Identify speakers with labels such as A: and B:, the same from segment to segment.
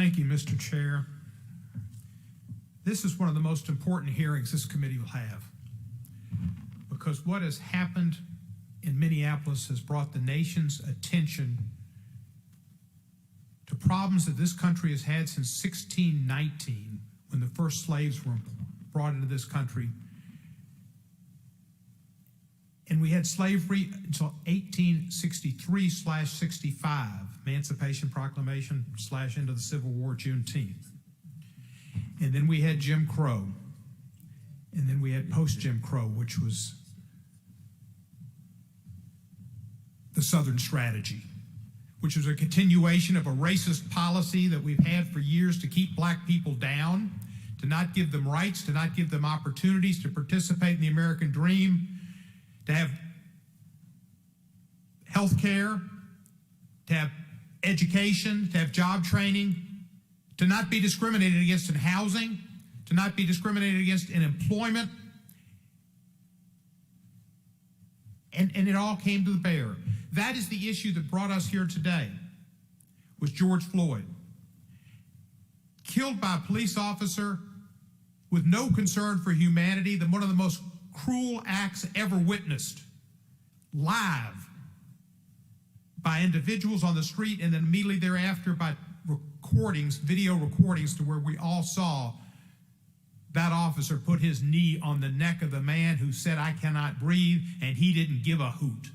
A: Thank you, Mr. Chair. This is one of the most important hearings this committee will have, because what has happened in Minneapolis has brought the nation's attention to problems that this country has had since 1619, when the first slaves were brought into this country. And we had slavery until 1863/65, Emancipation Proclamation / into the Civil War, Juneteenth. And then we had Jim Crow. And then we had post-Jim Crow, which was the Southern Strategy, which was a continuation of a racist policy that we've had for years to keep black people down, to not give them rights, to not give them opportunities to participate in the American dream, to have health care, to have education, to have job training, to not be discriminated against in housing, to not be discriminated against in employment. And it all came to bear. That is the issue that brought us here today, was George Floyd, killed by a police officer with no concern for humanity, one of the most cruel acts ever witnessed, live by individuals on the street, and then immediately thereafter by recordings, video recordings, to where we all saw that officer put his knee on the neck of the man who said, "I cannot breathe," and he didn't give a hoot,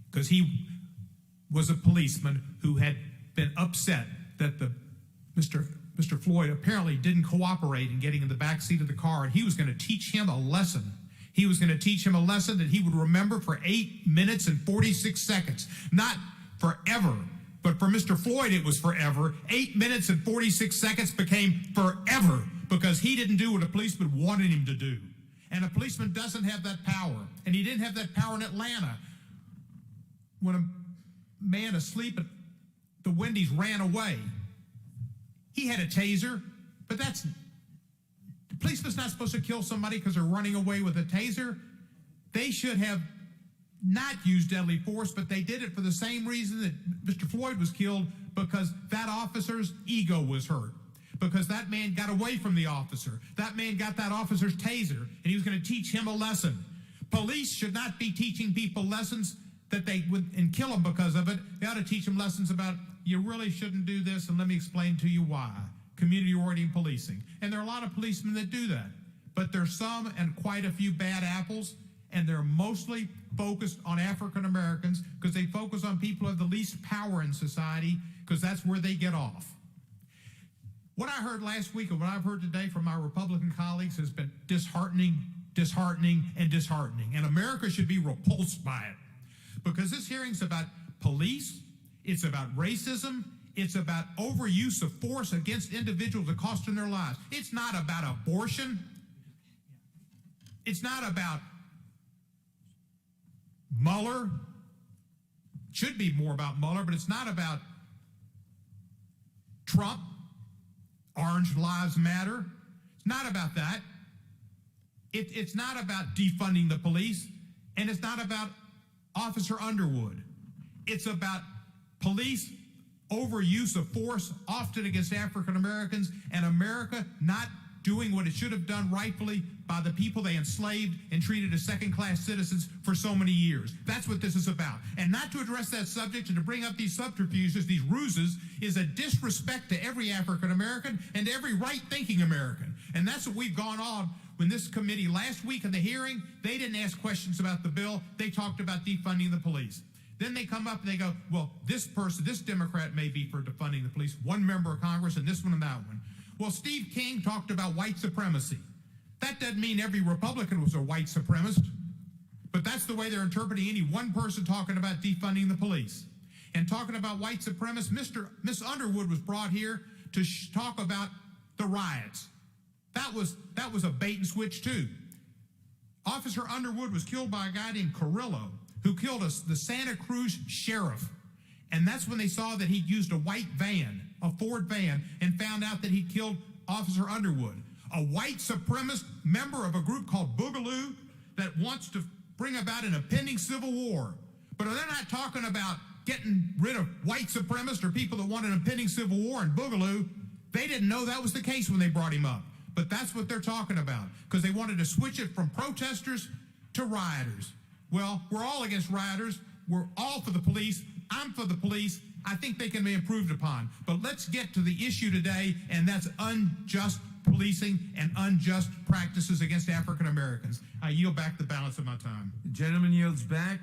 A: because he was a policeman who had been upset that Mr. Floyd apparently didn't cooperate in getting in the back seat of the car, and he was going to teach him a lesson. He was going to teach him a lesson that he would remember for 8 minutes and 46 seconds. Not forever, but for Mr. Floyd it was forever. 8 minutes and 46 seconds became forever, because he didn't do what a policeman wanted him to do. And a policeman doesn't have that power. And he didn't have that power in Atlanta, when a man asleep at the Wendy's ran away. He had a taser, but the policeman's not supposed to kill somebody because they're running away with a taser. They should have not used deadly force, but they did it for the same reason that Mr. Floyd was killed, because that officer's ego was hurt. Because that man got away from the officer. That man got that officer's taser, and he was going to teach him a lesson. Police should not be teaching people lessons that they would and kill them because of it. They ought to teach them lessons about, you really shouldn't do this, and let me explain to you why. Community-oriented policing. And there are a lot of policemen that do that. But there's some and quite a few bad apples, and they're mostly focused on African Americans, because they focus on people who have the least power in society, because that's where they get off. What I heard last week and what I've heard today from my Republican colleagues has been disheartening, and America should be repulsed by it. Because this hearing's about police, it's about racism, it's about overuse of force against individuals that cost them their lives. It's not about abortion. It's not about Mueller. It should be more about Mueller, but it's not about Trump. Orange Lives Matter. It's not about that. It's not about defunding the police, and it's not about Officer Underwood. It's about police overuse of force, often against African Americans, and America not doing what it should have done rightfully by the people they enslaved and treated as second-class citizens for so many years. That's what this is about. And not to address that subject and to bring up these subterfuges, these ruses, is a disrespect to every African American and every right-thinking American. And that's what we've gone on when this committee last week in the hearing, they didn't ask questions about the bill. They talked about defunding the police. Then they come up and they go, well, this Democrat may be for defunding the police, one member of Congress, and this one and that one. Well, Steve King talked about white supremacy. That doesn't mean every Republican was a white supremacist, but that's the way they're interpreting any one person talking about defunding the police. And talking about white supremacists, Miss Underwood was brought here to talk about the riots. That was a bait and switch too. Officer Underwood was killed by a guy named Carrillo, who killed the Santa Cruz sheriff. And that's when they saw that he'd used a white van, a Ford van, and found out that he'd killed Officer Underwood, a white supremacist member of a group called Boogaloo that wants to bring about an impending civil war. But they're not talking about getting rid of white supremacists or people that want an impending civil war and Boogaloo. They didn't know that was the case when they brought him up. But that's what they're talking about, because they wanted to switch it from protesters to rioters. Well, we're all against rioters. We're all for the police. I'm for the police. I think they can be improved upon. But let's get to the issue today, and that's unjust policing and unjust practices against African Americans. I yield back the balance of my time.
B: The gentleman yields back.